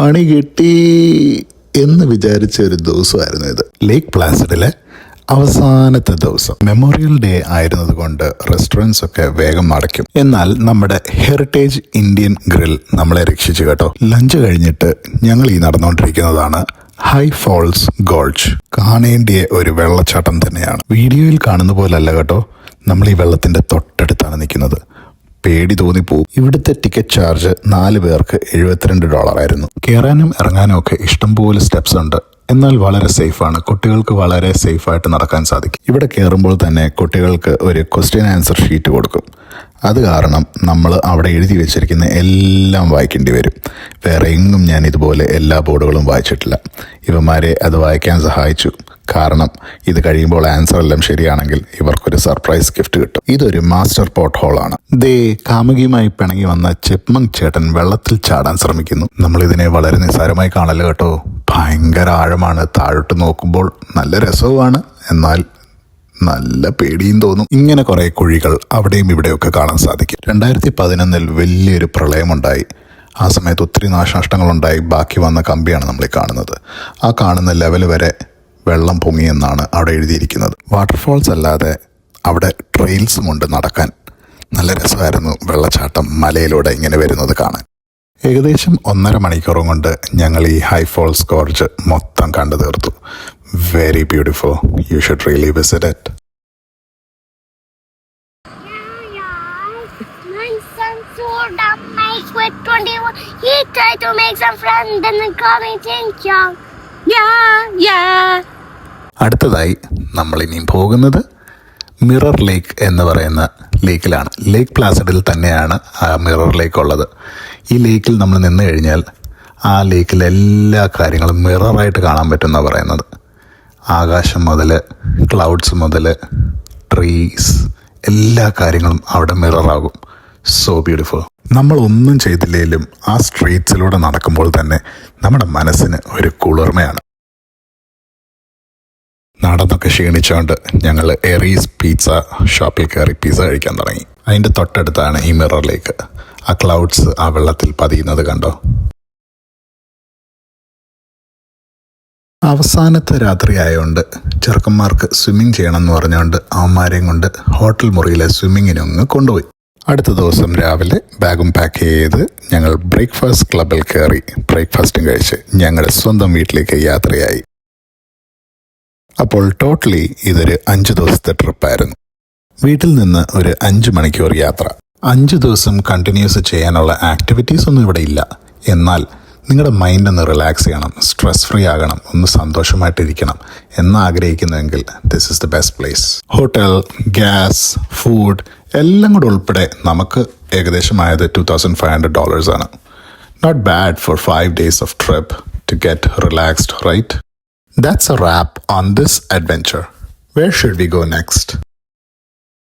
പണി കിട്ടി എന്ന് വിചാരിച്ച ഒരു ദിവസമായിരുന്നു ഇത്. ലേക്ക് പ്ലാസിഡിലെ അവസാനത്തെ ദിവസം. മെമ്മോറിയൽ ഡേ ആയിരുന്നത് കൊണ്ട് റെസ്റ്റോറൻറ്റ്സ് ഒക്കെ വേഗം അടയ്ക്കും. എന്നാൽ നമ്മുടെ ഹെറിറ്റേജ് ഇന്ത്യൻ ഗ്രിൽ നമ്മളെ രക്ഷിച്ചു കേട്ടോ. ലഞ്ച് കഴിഞ്ഞിട്ട് ഞങ്ങൾ ഈ നടന്നുകൊണ്ടിരിക്കുന്നതാണ് ഹൈ ഫോൾസ് ഗോൾജ്. കാണേണ്ടിയ ഒരു വെള്ളച്ചാട്ടം തന്നെയാണ്. വീഡിയോയിൽ കാണുന്ന പോലല്ല കേട്ടോ, നമ്മൾ ഈ വെള്ളത്തിന്റെ തൊട്ടടുത്താണ് നിൽക്കുന്നത്. പേടി തോന്നിപ്പോവും. ഇവിടുത്തെ ടിക്കറ്റ് ചാർജ് 4 പേർക്ക് $72 ആയിരുന്നു. കയറാനും ഇറങ്ങാനും ഒക്കെ ഇഷ്ടംപോലെ സ്റ്റെപ്സ് ഉണ്ട്. എന്നാൽ വളരെ സേഫാണ്. കുട്ടികൾക്ക് വളരെ സേഫായിട്ട് നടക്കാൻ സാധിക്കും. ഇവിടെ കയറുമ്പോൾ തന്നെ കുട്ടികൾക്ക് ഒരു ക്വസ്റ്റ്യൻ ആൻസർ ഷീറ്റ് കൊടുക്കും. അത് കാരണം നമ്മൾ അവിടെ എഴുതി വെച്ചിരിക്കുന്ന എല്ലാം വായിക്കേണ്ടി വരും. വേറെ എങ്ങും ഞാൻ ഇതുപോലെ എല്ലാ ബോർഡുകളും വായിച്ചിട്ടില്ല. ഇവന്മാരെ അത് വായിക്കാൻ സഹായിച്ചു. കാരണം ഇത് കഴിയുമ്പോൾ ആൻസർ എല്ലാം ശരിയാണെങ്കിൽ ഇവർക്കൊരു സർപ്രൈസ് ഗിഫ്റ്റ് കിട്ടും. ഇതൊരു മാസ്റ്റർ പോട്ട് ഹോളാണ്. ദേ കാമുകിയുമായി പിണങ്ങി വന്ന ചിപ്മങ്ക് ചേട്ടൻ വെള്ളത്തിൽ ചാടാൻ ശ്രമിക്കുന്നു. നമ്മളിതിനെ വളരെ നിസ്സാരമായി കാണല്ലോ കേട്ടോ. ഭയങ്കര ആഴമാണ്. താഴോട്ട് നോക്കുമ്പോൾ നല്ല രസവുമാണ്, എന്നാൽ നല്ല പേടിയും തോന്നും. ഇങ്ങനെ കുറെ കുഴികൾ അവിടെയും ഇവിടെയൊക്കെ കാണാൻ സാധിക്കും. 2011 വലിയൊരു പ്രളയമുണ്ടായി. ആ സമയത്ത് ഒത്തിരി നാശനഷ്ടങ്ങളുണ്ടായി. ബാക്കി വന്ന കമ്പിയാണ് നമ്മൾ കാണുന്നത്. ആ കാണുന്ന ലെവൽ വരെ വെള്ളം പൊങ്ങിയെന്നാണ് അവിടെ എഴുതിയിരിക്കുന്നത്. വാട്ടർഫോൾസ് അല്ലാതെ അവിടെ ട്രെയിൽസും ഉണ്ട് നടക്കാൻ. നല്ല രസമായിരുന്നു വെള്ളച്ചാട്ടം മലയിലൂടെ ഇങ്ങനെ വരുന്നത് കാണാൻ. ഏകദേശം 1.5 മണിക്കൂറും കൊണ്ട് ഞങ്ങൾ ഈ ഹൈ ഫോൾസ് ഗോർജ് മൊത്തം കണ്ടു തീർത്തു. Very beautiful. You should really visit it. He tried to make some friends and then call me Chin-Chong. Yeah. അടുത്തതായി നമ്മൾ ഇനിയും പോകുന്നത് മിറർ ലേക്ക് എന്ന് പറയുന്ന ലേക്കിലാണ്. ലേക്ക് പ്ലാസിഡിൽ തന്നെയാണ് ആ മിറർ ലേക്ക് ഉള്ളത്. ഈ ലേക്കിൽ നമ്മൾ നിന്ന് കഴിഞ്ഞാൽ ആ ലേക്കിൽ എല്ലാ കാര്യങ്ങളും മിററായിട്ട് കാണാൻ പറ്റുമെന്നാണ് പറയുന്നത്. ആകാശം മുതൽ ക്ലൗഡ്സ് മുതൽ ട്രീസ് എല്ലാ കാര്യങ്ങളും അവിടെ മിററാകും. So beautiful. നമ്മളൊന്നും ചെയ്തില്ലെങ്കിലും ആ സ്ട്രീറ്റ്സിലൂടെ നടക്കുമ്പോൾ തന്നെ നമ്മുടെ മനസ്സിന് ഒരു കുളിർമയാണ്. നടന്നൊക്കെ ക്ഷീണിച്ചുകൊണ്ട് ഞങ്ങൾ എറീസ് പിസ്സ ഷോപ്പിൽ കയറി പിസ്സ കഴിക്കാൻ തുടങ്ങി. അതിൻ്റെ തൊട്ടടുത്താണ് ഈ മിറർ ലേക്ക്. ആ ക്ലൗഡ്സ് ആ വെള്ളത്തിൽ പതിയുന്നത് കണ്ടോ. അവസാനത്തെ രാത്രി ആയതുകൊണ്ട് ചെറുക്കന്മാർക്ക് സ്വിമ്മിങ് ചെയ്യണം എന്ന് പറഞ്ഞുകൊണ്ട് അവന്മാരെയും കൊണ്ട് ഹോട്ടൽ മുറിയിലെ സ്വിമ്മിങ്ങിനൊന്ന് കൊണ്ടുപോയി. അടുത്ത ദിവസം രാവിലെ ബാഗും പാക്ക് ചെയ്ത് ഞങ്ങൾ ബ്രേക്ക്ഫാസ്റ്റ് ക്ലബിൽ കയറി ബ്രേക്ക്ഫാസ്റ്റും കഴിച്ച് ഞങ്ങളുടെ സ്വന്തം വീട്ടിലേക്ക് യാത്രയായി. അപ്പോൾ ടോട്ടലി ഇതൊരു 5 ദിവസത്തെ ട്രിപ്പായിരുന്നു. വീട്ടിൽ നിന്ന് ഒരു 5 മണിക്കൂർ യാത്ര. 5 ദിവസം കണ്ടിന്യൂസ് ചെയ്യാനുള്ള ആക്ടിവിറ്റീസ് ഒന്നും ഇവിടെ ഇല്ല. എന്നാൽ നിങ്ങളുടെ മൈൻഡ് ഒന്ന് റിലാക്സ് ചെയ്യണം, സ്ട്രെസ് ഫ്രീ ആകണം, ഒന്ന് സന്തോഷമായിട്ടിരിക്കണം എന്ന് ആഗ്രഹിക്കുന്നുവെങ്കിൽ this is the best place. Hotel, gas, food എല്ലാം കൂടെ ഉൾപ്പെടെ നമുക്ക് ഏകദേശമായത് $2,500 ആണ്. Not bad for 5 days of trip to get relaxed, right? That's a wrap on this adventure. Where should we go next?